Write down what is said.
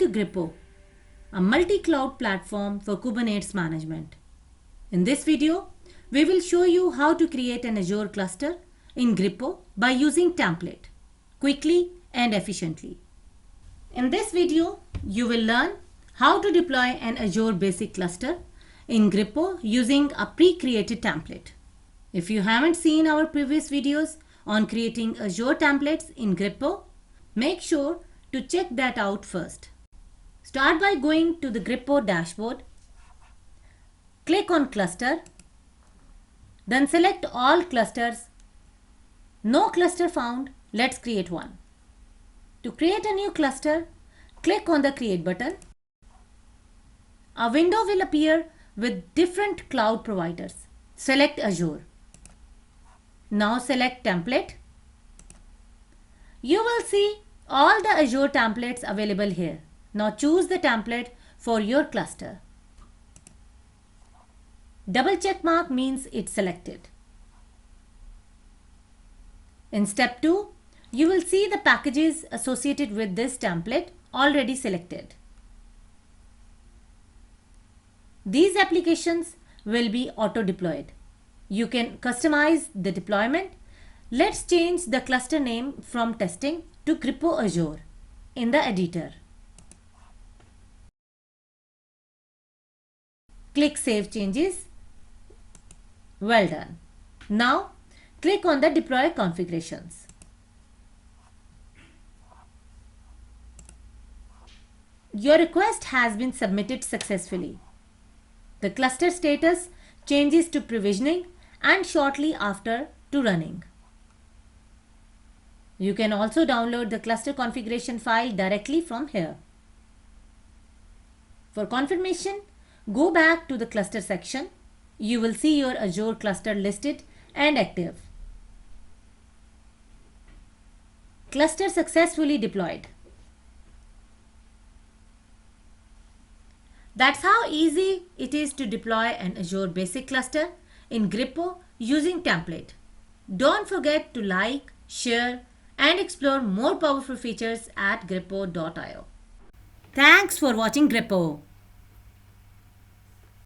to Gripo, a multi-cloud platform for Kubernetes management. In this video, we will show you how to create an Azure cluster in Gripo by using template quickly and efficiently. In this video, you will learn how to deploy an Azure basic cluster in Gripo using a pre-created template. If you haven't seen our previous videos on creating Azure templates in Gripo, make sure to check that out first. Start by going to the Gripo dashboard. Click on cluster. Then select all clusters. No cluster found. Let's create one. To create a new cluster, click on the create button. A window will appear with different cloud providers. Select Azure. Now select template. You will see all the Azure templates available here. Now choose the template for your cluster. Double check mark means it's selected. In step 2, you will see the packages associated with this template already selected. These applications will be auto-deployed. You can customize the deployment. Let's change the cluster name from testing to Gripo Azure in the editor. Click Save Changes. Well done. Now click on the Deploy Configurations. Your request has been submitted successfully. The cluster status changes to provisioning and shortly after to running. You can also download the cluster configuration file directly from here. For confirmation, go back to the cluster section. You will see your Azure cluster listed and active. Cluster successfully deployed. That's how easy it is to deploy an Azure basic cluster in Gripo using template. Don't forget to like, share, and explore more powerful features at gripo.io. Thanks for watching Gripo.